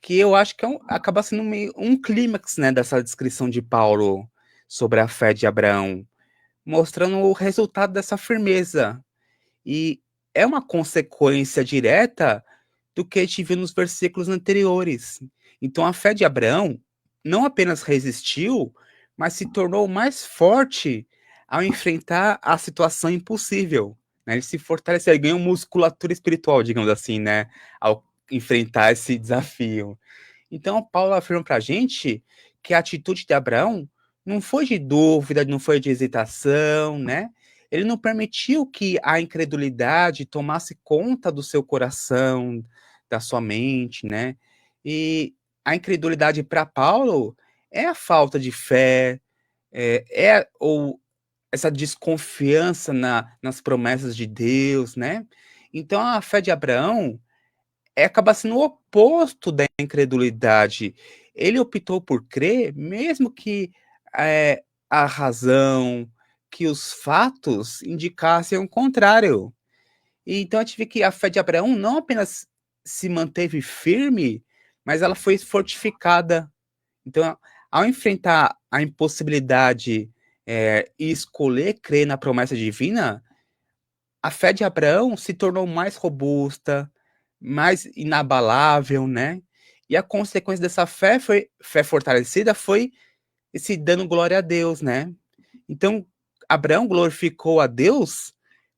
que eu acho que acaba sendo meio um clímax, né, dessa descrição de Paulo sobre a fé de Abraão, mostrando o resultado dessa firmeza. E é uma consequência direta do que a gente viu nos versículos anteriores. Então a fé de Abraão não apenas resistiu, mas se tornou mais forte ao enfrentar a situação impossível, né? Ele se fortaleceu, ele ganhou musculatura espiritual, digamos assim, né? Ao enfrentar esse desafio. Então, Paulo afirma para a gente que a atitude de Abraão não foi de dúvida, não foi de hesitação, né? Ele não permitiu que a incredulidade tomasse conta do seu coração, da sua mente, né? E a incredulidade para Paulo é a falta de fé, ou essa desconfiança nas promessas de Deus, né? Então, a fé de Abraão acaba sendo o oposto da incredulidade. Ele optou por crer, mesmo que a razão, que os fatos indicassem o contrário. E então a gente vê que a fé de Abraão não apenas se manteve firme, mas ela foi fortificada. Então, ao enfrentar a impossibilidade e escolher crer na promessa divina, a fé de Abraão se tornou mais robusta, mais inabalável, né? E a consequência dessa fé fortalecida foi esse dando glória a Deus, né? Então, Abraão glorificou a Deus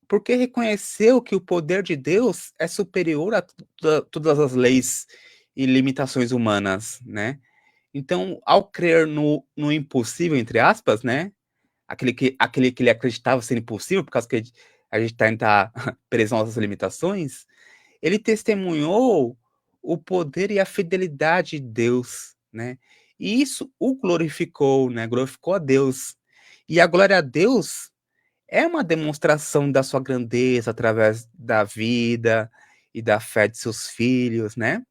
porque reconheceu que o poder de Deus é superior a todas as leis e limitações humanas, né? Então, ao crer no impossível, entre aspas, né? Aquele que ele acreditava ser impossível, por causa que a gente tá preso às nossas limitações, ele testemunhou o poder e a fidelidade de Deus, né? E isso o glorificou, né? Glorificou a Deus. E a glória a Deus é uma demonstração da sua grandeza através da vida e da fé de seus filhos, né?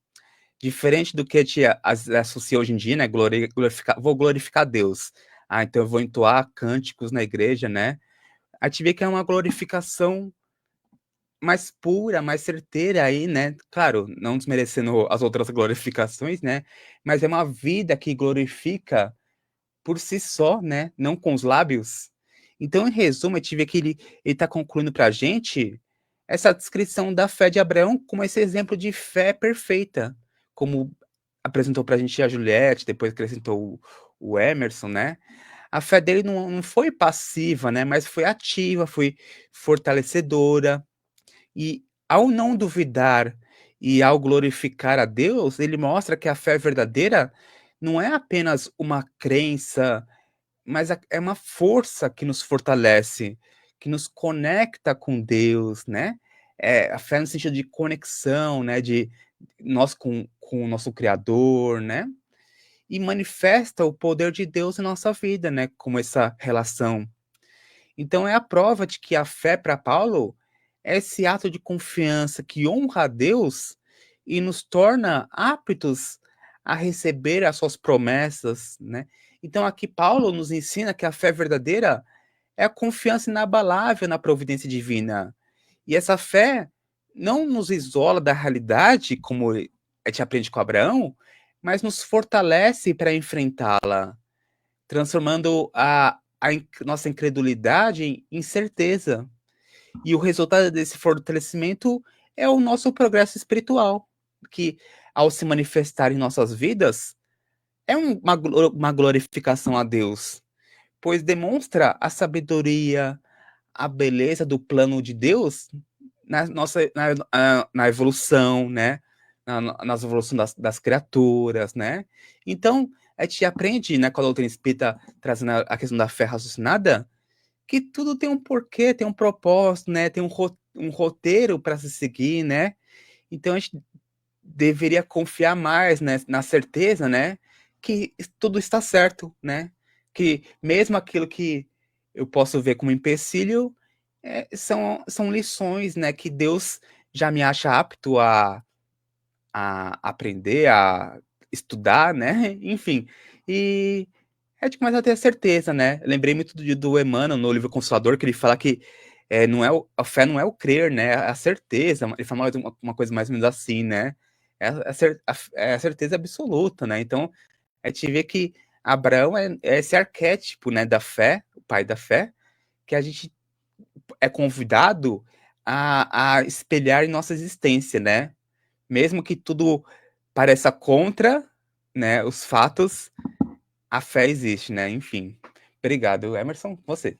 Diferente do que a gente associa hoje em dia, né? Vou glorificar Deus. Ah, então eu vou entoar cânticos na igreja, né? A gente vê que é uma glorificação mais pura, mais certeira aí, né? Claro, não desmerecendo as outras glorificações, né? Mas é uma vida que glorifica por si só, né? Não com os lábios. Então, em resumo, a gente vê que ele está concluindo para a gente essa descrição da fé de Abraão como esse exemplo de fé perfeita, como apresentou para a gente a Juliette, depois acrescentou o Emerson, né? a fé dele não foi passiva, né? Mas foi ativa, foi fortalecedora. E ao não duvidar e ao glorificar a Deus, ele mostra que a fé verdadeira não é apenas uma crença, mas é uma força que nos fortalece, que nos conecta com Deus, né? A fé no sentido de conexão, né? De nós com o nosso Criador, né? E manifesta o poder de Deus em nossa vida, né? Como essa relação. Então é a prova de que a fé para Paulo é esse ato de confiança que honra a Deus e nos torna aptos a receber as suas promessas, né? Então aqui Paulo nos ensina que a fé verdadeira é a confiança inabalável na providência divina. E essa fé não nos isola da realidade, como a gente aprende com Abraão, mas nos fortalece para enfrentá-la, transformando nossa incredulidade em certeza. E o resultado desse fortalecimento é o nosso progresso espiritual, que, ao se manifestar em nossas vidas, é uma glorificação a Deus, pois demonstra a sabedoria, a beleza do plano de Deus na evolução, né? Nas evolução das criaturas, né? Então, a gente aprende, né, com a doutrina espírita, trazendo a questão da fé raciocinada, que tudo tem um porquê, tem um propósito, né? Tem um roteiro para se seguir, né? Então, a gente deveria confiar mais, né, na certeza, né, que tudo está certo, né? Que mesmo aquilo que eu posso ver como empecilho, são lições, né, que Deus já me acha apto a aprender, a estudar, né? Enfim, e é de começar a ter a certeza, né? Eu lembrei muito do Emmanuel no livro Consolador, que ele fala que não é a fé não é o crer, né? É a certeza. Ele fala uma coisa mais ou menos assim, né? É a certeza absoluta, né? Então, a gente vê que Abraão é esse arquétipo, né, da fé, o pai da fé, que a gente é convidado a espelhar em nossa existência, né? Mesmo que tudo pareça contra, né, os fatos, a fé existe, né? Enfim. Obrigado, Emerson. Você.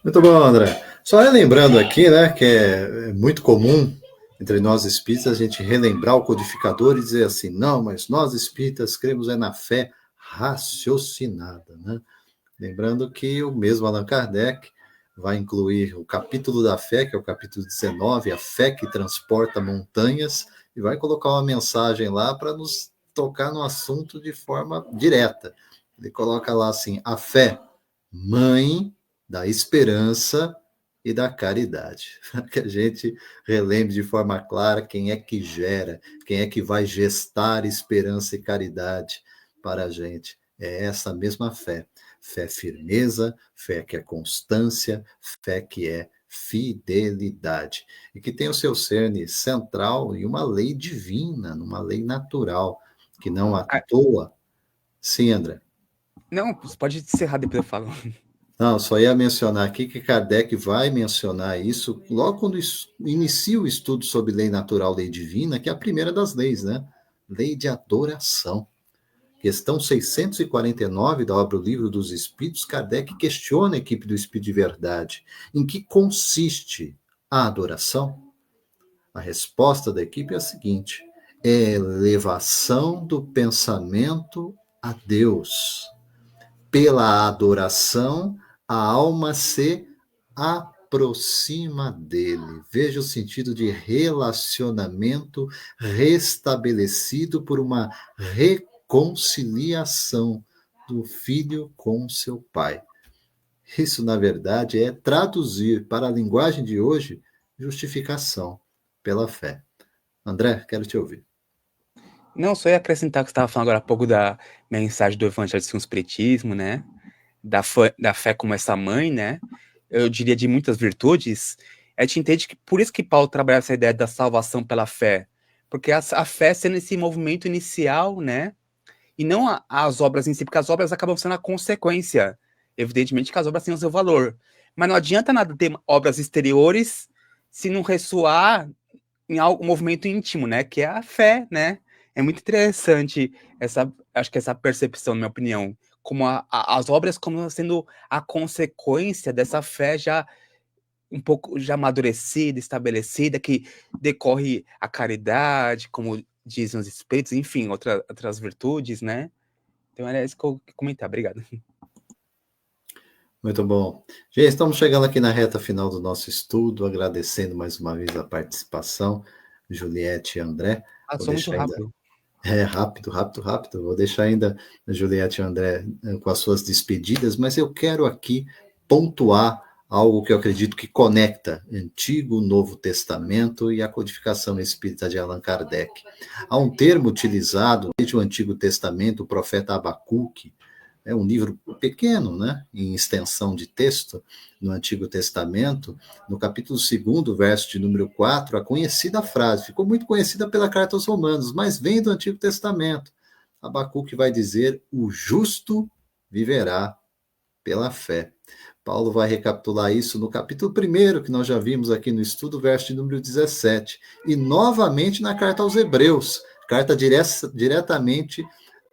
Muito bom, André. Só relembrando aqui, né, que é muito comum entre nós espíritas a gente relembrar o codificador e dizer assim, não, mas nós espíritas cremos na fé raciocinada, né? Lembrando que o mesmo Allan Kardec vai incluir o capítulo da fé, que é o capítulo 19, a fé que transporta montanhas, e vai colocar uma mensagem lá para nos tocar no assunto de forma direta. Ele coloca lá assim, a fé, mãe da esperança e da caridade. Que a gente relembre de forma clara quem é que gera, quem é que vai gestar esperança e caridade para a gente. É essa mesma fé. Fé firmeza, fé que é constância, fé que é fidelidade. E que tem o seu cerne central em uma lei divina, numa lei natural, que não à toa. Sim, André. Não, você pode encerrar, depois eu falo. Não, só ia mencionar aqui que Kardec vai mencionar isso logo quando inicia o estudo sobre lei natural, lei divina, que é a primeira das leis, né? Lei de adoração. Questão 649 da obra O Livro dos Espíritos, Kardec questiona a equipe do Espírito de Verdade. Em que consiste a adoração? A resposta da equipe é a seguinte: é elevação do pensamento a Deus. Pela adoração, a alma se aproxima dele. Veja o sentido de relacionamento restabelecido por uma reconciliação do filho com seu pai. Isso, na verdade, é traduzir para a linguagem de hoje justificação pela fé. André, quero te ouvir. Não, só ia acrescentar o que você estava falando agora há pouco da mensagem do Evangelho segundo o Espiritismo, né? Da fé como essa mãe, né? Eu diria de muitas virtudes. A gente entende que por isso que Paulo trabalha essa ideia da salvação pela fé. Porque a fé sendo esse movimento inicial, né? E não as obras em si, porque as obras acabam sendo a consequência. Evidentemente que as obras têm o seu valor. Mas não adianta nada ter obras exteriores se não ressoar em um movimento íntimo, né? Que é a fé, né? É muito interessante acho que essa percepção, na minha opinião, como as obras como sendo a consequência dessa fé já um pouco já amadurecida, estabelecida, que decorre a caridade, como dizem os espíritos, enfim, outras virtudes, né? Então era isso que eu ia comentar. Obrigado. Muito bom. Gente, estamos chegando aqui na reta final do nosso estudo, agradecendo mais uma vez a participação, Juliette e André. Vou Passou muito deixar ainda. rápido. Rápido. Vou deixar ainda a Juliette e André com as suas despedidas, mas eu quero aqui pontuar algo que eu acredito que conecta Antigo e Novo Testamento e a codificação espírita de Allan Kardec. Há um termo utilizado desde o Antigo Testamento, o profeta Abacuque, é um livro pequeno, né, em extensão de texto, no Antigo Testamento, no capítulo 2º, verso de número 4, a conhecida frase, ficou muito conhecida pela Carta aos Romanos, mas vem do Antigo Testamento. Abacuque vai dizer, o justo viverá pela fé. Paulo vai recapitular isso no capítulo 1º, que nós já vimos aqui no estudo, verso de número 17, e novamente na Carta aos Hebreus, carta diretamente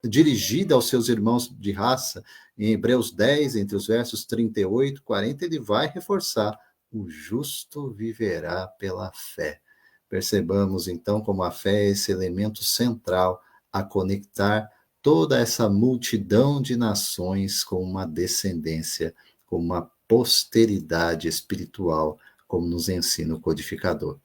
dirigida aos seus irmãos de raça, em Hebreus 10, entre os versos 38 e 40, ele vai reforçar: o justo viverá pela fé. Percebamos, então, como a fé é esse elemento central a conectar toda essa multidão de nações com uma descendência, com uma posteridade espiritual, como nos ensina o codificador.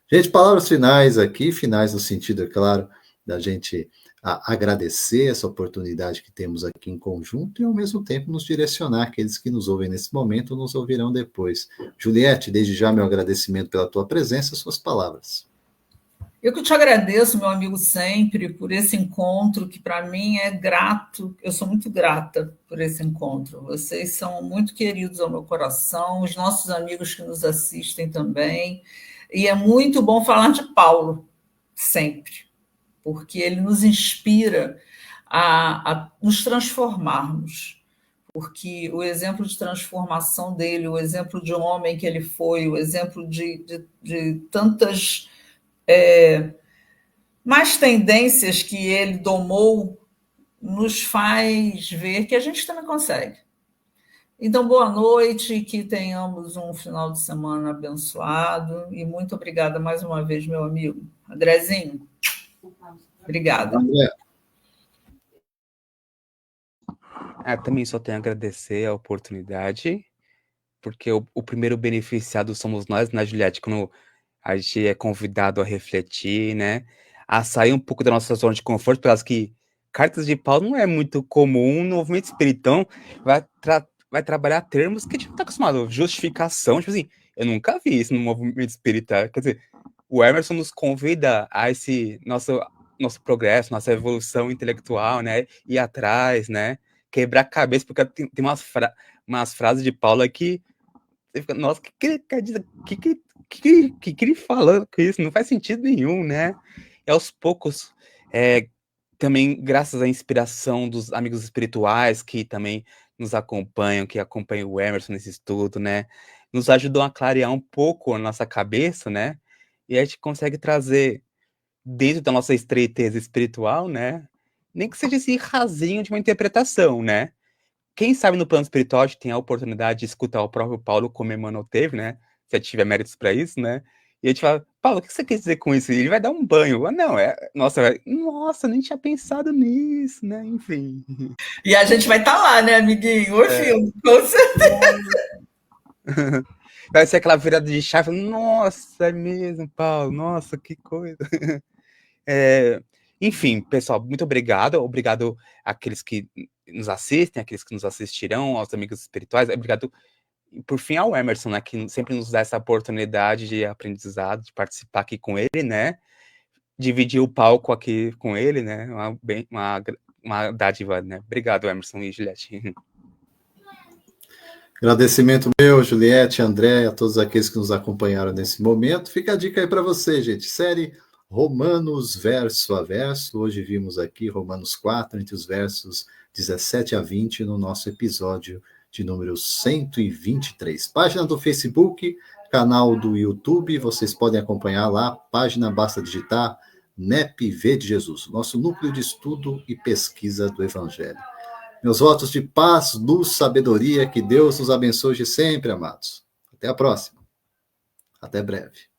Gente, palavras finais aqui, finais no sentido, é claro, da gente agradecer essa oportunidade que temos aqui em conjunto e, ao mesmo tempo, nos direcionar. Aqueles que nos ouvem nesse momento nos ouvirão depois. Juliette, desde já meu agradecimento pela tua presença, suas palavras. Eu que te agradeço, meu amigo, sempre, por esse encontro, que para mim é grato, eu sou muito grata por esse encontro. Vocês são muito queridos ao meu coração, os nossos amigos que nos assistem também, e é muito bom falar de Paulo, sempre, porque ele nos inspira a nos transformarmos, porque o exemplo de transformação dele, o exemplo de homem que ele foi, o exemplo de tantas mais tendências que ele domou, nos faz ver que a gente também consegue. Então, boa noite, que tenhamos um final de semana abençoado e muito obrigada mais uma vez, meu amigo. Andrezinho, obrigada. Também só tenho a agradecer a oportunidade, porque o primeiro beneficiado somos nós, né, Juliette? Quando a gente é convidado a refletir, né? A sair um pouco da nossa zona de conforto, pelas que cartas de Paulo não é muito comum no movimento espírita. Então, vai trabalhar termos que a gente não está acostumado. Justificação, tipo assim, eu nunca vi isso no movimento espírita. Quer dizer, o Emerson nos convida a esse nosso progresso, nossa evolução intelectual, né? Ir atrás, né? Quebrar a cabeça, porque tem umas frases de Paulo que você fica, nossa, que quer dizer? Que ele fala com isso? Não faz sentido nenhum, né? E aos poucos, também graças à inspiração dos amigos espirituais que também nos acompanham, que acompanham o Emerson nesse estudo, né? Nos ajudam a clarear um pouco a nossa cabeça, né? E a gente consegue trazer, dentro da nossa estreiteza espiritual, né? Nem que seja esse rasinho de uma interpretação, né? Quem sabe no plano espiritual a gente tem a oportunidade de escutar o próprio Paulo, como Emmanuel teve, né? Se a gente tiver méritos para isso, né? E a gente fala, Paulo, o que você quer dizer com isso? E ele vai dar um banho. Não, nossa, nem tinha pensado nisso, né? Enfim. E a gente vai estar lá, né, amiguinho? Ouvindo, com certeza. Vai ser aquela virada de chave. Nossa, é mesmo, Paulo. Nossa, que coisa. Enfim, pessoal, muito obrigado. Obrigado àqueles que nos assistem, àqueles que nos assistirão, aos amigos espirituais. Obrigado, por fim, ao Emerson, né, que sempre nos dá essa oportunidade de aprendizado, de participar aqui com ele, né? Dividir o palco aqui com ele, né? Uma dádiva, né? Obrigado, Emerson e Juliette. Agradecimento meu, Juliette, André, a todos aqueles que nos acompanharam nesse momento. Fica a dica aí para você, gente. Série Romanos verso a verso. Hoje vimos aqui Romanos 4, entre os versos 17 a 20, no nosso episódio de número 123. Página do Facebook, canal do YouTube, vocês podem acompanhar lá. Página, basta digitar NEP V de Jesus, nosso núcleo de estudo e pesquisa do Evangelho. Meus votos de paz, luz, sabedoria, que Deus nos abençoe sempre, amados. Até a próxima. Até breve.